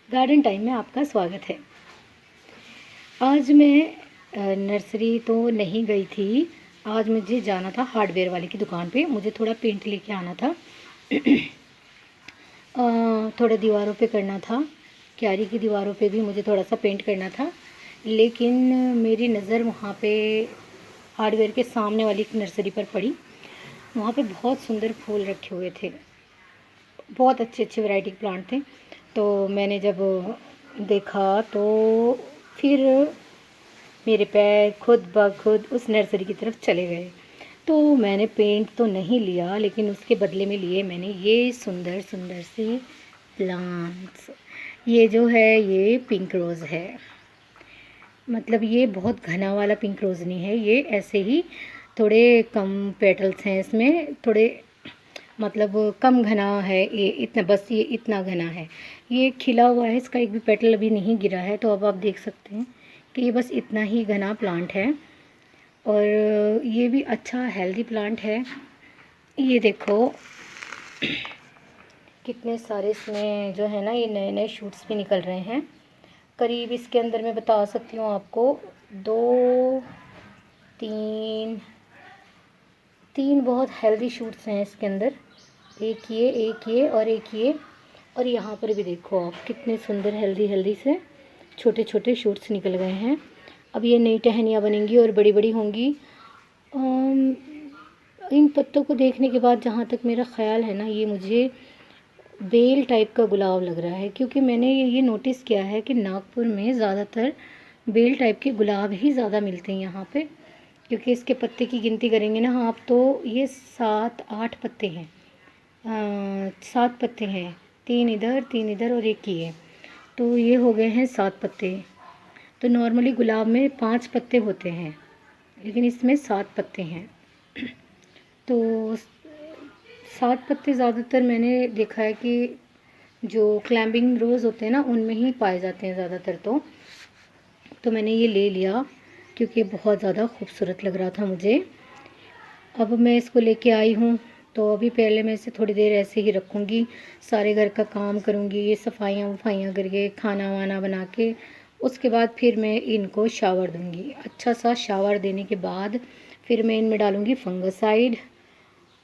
Garden time में आपका स्वागत है। आज मैं नर्सरी तो नहीं गई थी। आज मुझे जाना था हार्डवेयर वाले की दुकान पे। मुझे थोड़ा पेंट लेके आना था। थोड़ा दीवारों पे करना था। क्यारी की दीवारों पे भी मुझे थोड़ा सा पेंट करना था, लेकिन मेरी नज़र वहाँ पे हार्डवेयर के सामने वाली एक नर्सरी पर पड़ी। वहाँ पे बहुत सुंदर फूल रखे हुए थे, बहुत अच्छे अच्छे वैरायटी के प्लांट थे। तो मैंने जब देखा तो फिर मेरे पैर खुद ब खुद उस नर्सरी की तरफ चले गए। तो मैंने पेंट तो नहीं लिया, लेकिन उसके बदले में लिए मैंने ये सुंदर सुंदर से प्लांट्स। ये जो है ये पिंक रोज़ है। मतलब ये बहुत घना वाला पिंक रोज़ नहीं है, ये ऐसे ही थोड़े कम पेटल्स हैं इसमें, थोड़े मतलब कम घना है। ये इतना, बस ये इतना घना है। ये खिला हुआ है, इसका एक भी पेटल अभी नहीं गिरा है। तो अब आप देख सकते हैं कि ये बस इतना ही घना प्लांट है, और ये भी अच्छा हेल्दी प्लांट है। ये देखो कितने सारे इसमें जो है ना, ये नए नए शूट्स भी निकल रहे हैं। करीब इसके अंदर मैं बता सकती हूँ आपको, दो तीन तीन बहुत हेल्दी शूट्स हैं इसके अंदर। एक ये और एक ये। और यहाँ पर भी देखो आप, कितने सुंदर हेल्दी हेल्दी से छोटे छोटे शूट्स निकल गए हैं। अब ये नई टहनियाँ बनेंगी और बड़ी बड़ी होंगी। इन पत्तों को देखने के बाद जहाँ तक मेरा ख़्याल है ना, ये मुझे बेल टाइप का गुलाब लग रहा है, क्योंकि मैंने ये नोटिस किया है कि नागपुर में ज़्यादातर बेल टाइप के गुलाब ही ज़्यादा मिलते हैं यहाँ पे। क्योंकि इसके पत्ते की गिनती करेंगे ना आप, तो ये 7-8 पत्ते हैं। 7 पत्ते हैं, 3 इधर और एक ये। तो ये हो गए हैं 7 पत्ते। तो नॉर्मली गुलाब में 5 पत्ते होते हैं, लेकिन इसमें 7 पत्ते हैं। तो 7 पत्ते ज़्यादातर मैंने देखा है कि जो क्लाइंबिंग रोज़ होते हैं ना, उनमें ही पाए जाते हैं ज़्यादातर। तो मैंने ये ले लिया क्योंकि बहुत ज़्यादा खूबसूरत लग रहा था मुझे। अब मैं इसको लेके आई हूँ, तो अभी पहले मैं इसे थोड़ी देर ऐसे ही रखूँगी। सारे घर का काम करूँगी, ये सफाइयाँ वफाइयाँ करके, खाना वाना बना के, उसके बाद फिर मैं इनको शावर दूँगी। अच्छा सा शावर देने के बाद फिर मैं इनमें डालूँगी फंगसाइड,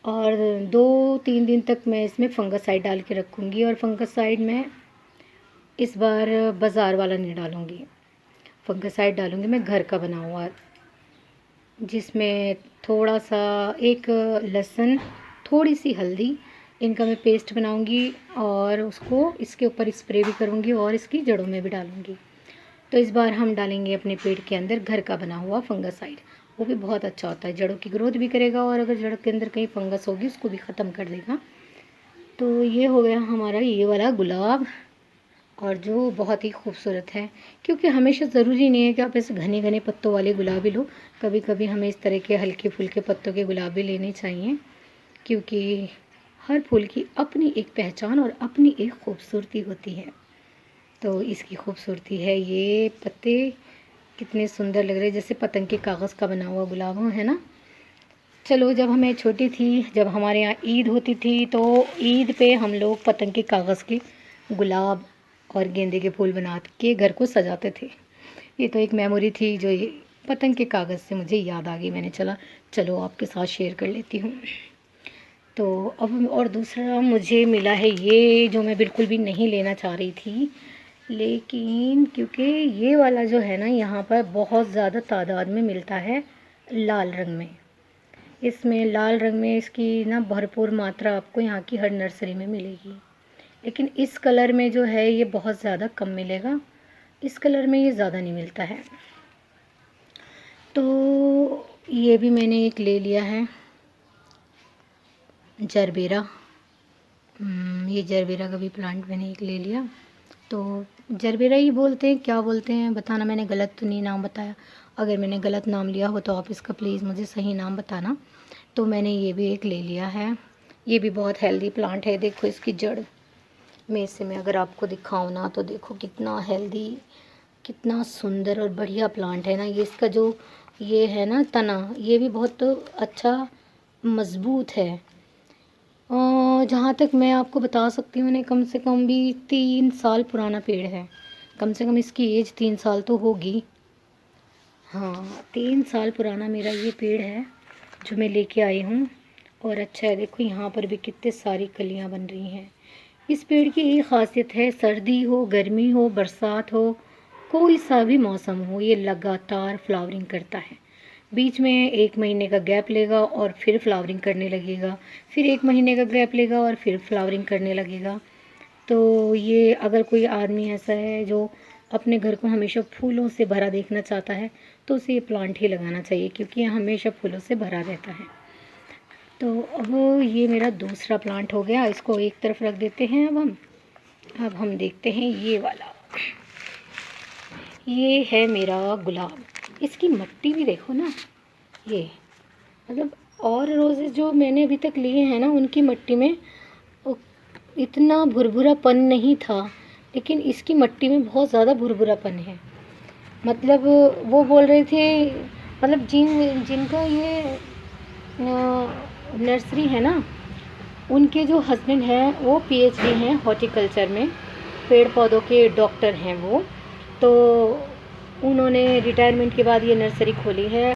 और 2-3 दिन तक मैं इसमें फंगसाइड डाल के रखूँगी। और फंगसाइड मैं इस बार बाज़ार वाला नहीं डालूँगी, फंगसाइड डालूँगी मैं घर का बना हुआ, जिसमें थोड़ा सा एक लहसुन, थोड़ी सी हल्दी, इनका मैं पेस्ट बनाऊंगी और उसको इसके ऊपर स्प्रे भी करूंगी और इसकी जड़ों में भी डालूंगी। तो इस बार हम डालेंगे अपने पेड़ के अंदर घर का बना हुआ फंगसाइड। वो भी बहुत अच्छा होता है, जड़ों की ग्रोथ भी करेगा, और अगर जड़ के अंदर कहीं फंगस होगी उसको भी ख़त्म कर देगा। तो ये हो गया हमारा ये वाला गुलाब, और जो बहुत ही खूबसूरत है। क्योंकि हमेशा ज़रूरी नहीं है कि आप ऐसे घने घने पत्तों वाले गुलाब ही लो, कभी कभी हमें इस तरह के हल्के फुल्के पत्तों के गुलाब भी लेने चाहिए। क्योंकि हर फूल की अपनी एक पहचान और अपनी एक खूबसूरती होती है। तो इसकी खूबसूरती है, ये पत्ते कितने सुंदर लग रहे हैं, जैसे पतंग के कागज़ का बना हुआ गुलाब हो, है ना। चलो, जब मैं छोटी थी, जब हमारे यहाँ ईद होती थी, तो ईद पे हम लोग पतंग के कागज़ के गुलाब और गेंदे के फूल बना के घर को सजाते थे। ये तो एक मेमोरी थी जो ये पतंग के कागज़ से मुझे याद आ गई। मैंने चलो आपके साथ शेयर कर लेती हूँ। तो अब और दूसरा मुझे मिला है ये, जो मैं बिल्कुल भी नहीं लेना चाह रही थी, लेकिन क्योंकि ये वाला जो है ना, यहाँ पर बहुत ज़्यादा तादाद में मिलता है लाल रंग में। इसमें लाल रंग में इसकी ना भरपूर मात्रा आपको यहाँ की हर नर्सरी में मिलेगी। लेकिन इस कलर में जो है ये बहुत ज़्यादा कम मिलेगा, इस कलर में ये ज़्यादा नहीं मिलता है। तो ये भी मैंने एक ले लिया है, जरबेरा। ये जरबेरा का भी प्लांट मैंने एक ले लिया। तो जरबेरा ही बोलते हैं, क्या बोलते हैं बताना, मैंने गलत तो नहीं नाम बताया। अगर मैंने गलत नाम लिया हो तो आप इसका प्लीज़ मुझे सही नाम बताना। तो मैंने ये भी एक ले लिया है। ये भी बहुत हेल्दी प्लांट है। देखो इसकी जड़ में से मैं अगर आपको दिखाऊँ ना, तो देखो कितना हेल्दी, कितना सुंदर और बढ़िया प्लांट है ना। ये इसका जो ये है ना तना, ये भी बहुत अच्छा मज़बूत है। जहाँ तक मैं आपको बता सकती हूँ, कम से कम भी 3 साल पुराना पेड़ है। कम से कम इसकी एज 3 साल तो होगी। हाँ, 3 साल पुराना मेरा ये पेड़ है जो मैं लेके आई हूँ। और अच्छा है, देखो यहाँ पर भी कितने सारी कलियाँ बन रही हैं। इस पेड़ की एक ख़ासियत है, सर्दी हो, गर्मी हो, बरसात हो, कोई सा भी मौसम हो, ये लगातार फ्लावरिंग करता है। बीच में 1 महीने का गैप लेगा और फिर फ्लावरिंग करने लगेगा, फिर 1 महीने का गैप लेगा और फिर फ्लावरिंग करने लगेगा। तो ये अगर कोई आदमी ऐसा है जो अपने घर को हमेशा फूलों से भरा देखना चाहता है, तो उसे ये प्लांट ही लगाना चाहिए, क्योंकि ये हमेशा फूलों से भरा रहता है। तो अब ये मेरा दूसरा प्लांट हो गया, इसको एक तरफ रख देते हैं। अब हम देखते हैं ये वाला। ये है मेरा गुलाब। इसकी मिट्टी भी देखो ना, ये मतलब और रोज़ेस जो मैंने अभी तक लिए हैं ना, उनकी मिट्टी में इतना भुरभुरापन नहीं था, लेकिन इसकी मिट्टी में बहुत ज़्यादा भुरभुरापन है। मतलब वो बोल रहे थे, मतलब जिनका ये नर्सरी है ना, उनके जो हस्बैंड हैं वो पीएचडी हैं हॉर्टिकल्चर में, पेड़ पौधों के डॉक्टर हैं वो। तो उन्होंने रिटायरमेंट के बाद ये नर्सरी खोली है।